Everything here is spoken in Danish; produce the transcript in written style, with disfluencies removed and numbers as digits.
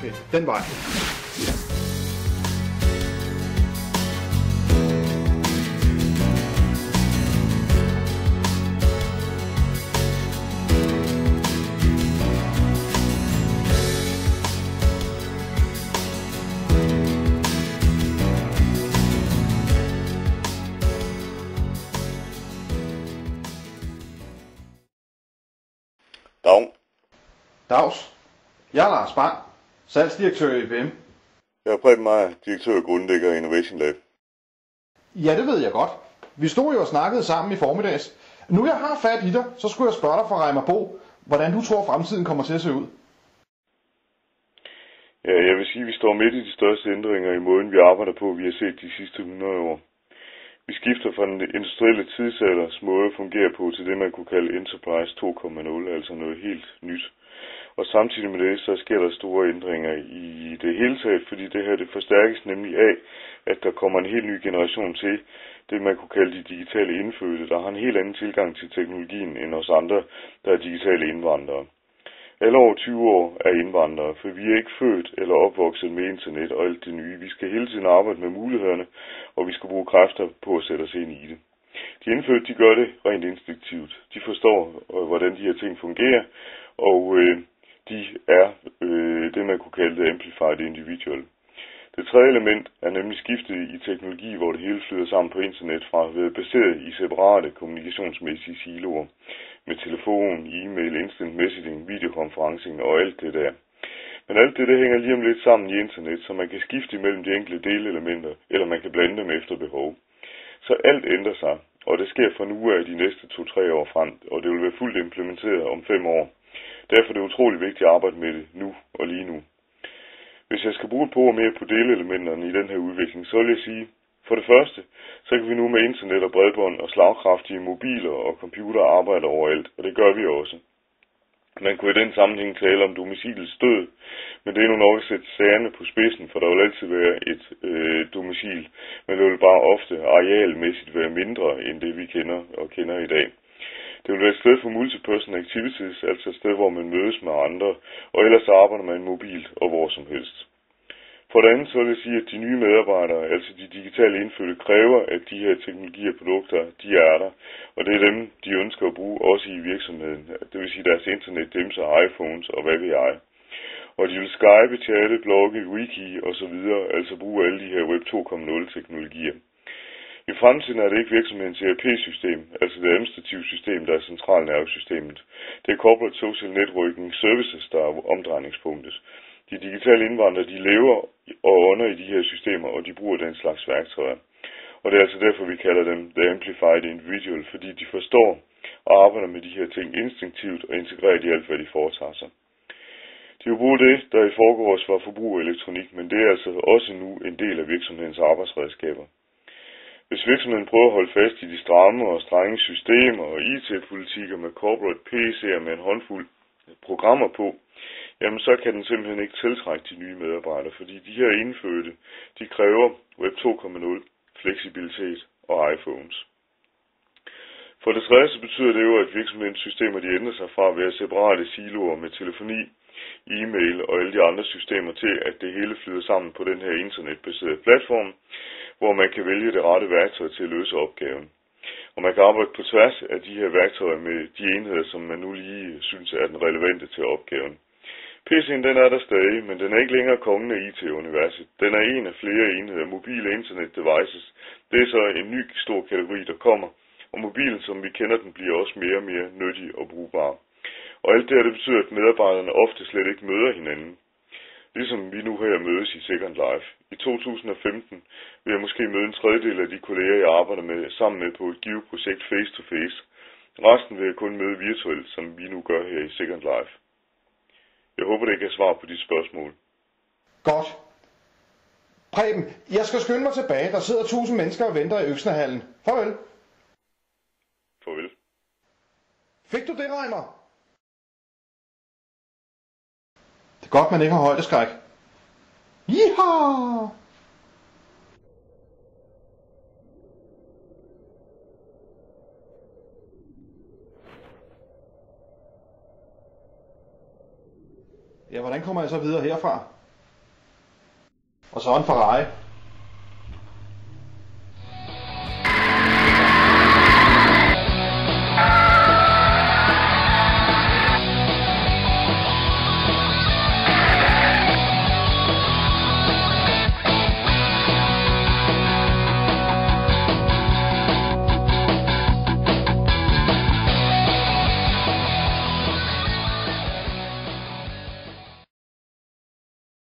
Okay, den vej. Dag. Dags. Jeg er Lars Bang, salgsdirektør i IBM. Jeg er Preben Meyer, direktør og grundlægger af Innovation Lab. Ja, det ved jeg godt. Vi stod jo og snakkede sammen i formiddags. Nu jeg har fat i dig, så skulle jeg spørge dig fra Reimer Bo, hvordan du tror fremtiden kommer til at se ud. Ja, jeg vil sige, at vi står midt i de største ændringer i måden, vi arbejder på, vi har set de sidste 100 år. Vi skifter fra den industrielle tidsalders måde at fungere på til det, man kunne kalde Enterprise 2.0, altså noget helt nyt. Og samtidig med det, så sker der store ændringer i det hele taget, fordi det her det forstærkes nemlig af, at der kommer en helt ny generation til, det man kunne kalde de digitale indfødte, der har en helt anden tilgang til teknologien end os andre, der er digitale indvandrere. Alle over 20 år er indvandrere, for vi er ikke født eller opvokset med internet og alt det nye. Vi skal hele tiden arbejde med mulighederne, og vi skal bruge kræfter på at sætte os ind i det. De indfødte, de gør det rent instinktivt. De forstår, hvordan de her ting fungerer, og de er det, man kunne kalde det amplified individual. Det tredje element er nemlig skiftet i teknologi, hvor det hele flyder sammen på internet fra at være baseret i separate kommunikationsmæssige siloer med telefon, e-mail, instant messaging, videokonferencing og alt det der. Men alt det hænger lige om lidt sammen i internet, så man kan skifte imellem de enkelte delelementer, eller man kan blande dem efter behov. Så alt ændrer sig, og det sker fra nu af de næste 2-3 år frem, og det vil være fuldt implementeret om 5 år. Derfor er det utrolig vigtigt at arbejde med det nu og lige nu. Hvis jeg skal bruge et par ord mere på delelementerne i den her udvikling, så vil jeg sige, for det første, så kan vi nu med internet og bredbånd og slagkraftige mobiler og computere arbejde overalt, og det gør vi også. Man kunne i den sammenhæng tale om domicilets død, men det er nu nok at sætte sagerne på spidsen, for der vil altid være et domicil, men det vil bare ofte arealmæssigt være mindre end det vi kender i dag. Det vil være et sted for multi-person activities, altså et sted, hvor man mødes med andre, og ellers arbejder man mobilt og hvor som helst. For det andet så vil jeg sige, at de nye medarbejdere, altså de digitale indfødte, kræver, at de her teknologier og produkter, de er der, og det er dem, de ønsker at bruge også i virksomheden. Det vil sige deres internet, dimser, iPhones og hvad ved jeg. Og de vil Skype, chatte, blogge, wiki osv., altså bruge alle de her Web 2.0 teknologier. I fremtiden er det ikke virksomhedens ERP-system, altså det administrative system, der er centralnervesystemet. Det er Corporate Social Networking Services, der er omdrejningspunktet. De digitale indvandrere, de lever og ånder i de her systemer, og de bruger den slags værktøjer. Og det er altså derfor, vi kalder dem The Amplified Individual, fordi de forstår og arbejder med de her ting instinktivt og integreret i alt, hvad de foretager sig. De vil bruge det, der i forgårs var forbrug af elektronik, men det er altså også nu en del af virksomhedens arbejdsredskaber. Hvis virksomheden prøver at holde fast i de stramme og strenge systemer og IT-politikker med corporate PC'er med en håndfuld programmer på, jamen så kan den simpelthen ikke tiltrække de nye medarbejdere, fordi de her indfødte, de kræver Web 2.0, fleksibilitet og iPhones. For det tredje så betyder det jo, at virksomhedens systemer de ændrer sig fra at være separate siloer med telefoni, e-mail og alle de andre systemer til, at det hele flyder sammen på den her internetbaserede platform, hvor man kan vælge det rette værktøj til at løse opgaven. Og man kan arbejde på tværs af de her værktøjer med de enheder, som man nu lige synes er den relevante til opgaven. PC'en den er der stadig, men den er ikke længere kongen af IT-universet. Den er en af flere enheder, mobile internet devices. Det er så en ny stor kategori, der kommer, og mobilen, som vi kender den, bliver også mere og mere nyttig og brugbar. Og alt det her, det betyder, at medarbejderne ofte slet ikke møder hinanden. Ligesom vi nu her mødes i Second Life. I 2015 vil jeg måske møde en tredjedel af de kolleger, jeg arbejder sammen med på et givet projekt face-to-face. Resten vil jeg kun møde virtuelt, som vi nu gør her i Second Life. Jeg håber, det kan svare på de spørgsmål. Godt. Preben, jeg skal skynde mig tilbage. Der sidder 1000 mennesker og venter i Øksnehallen. Farvel. Farvel. Fik du det, Reimer? Det er godt, man ikke har højdeskræk. Jiha! Ja, hvordan kommer jeg så videre herfra? Og så en Ferrari.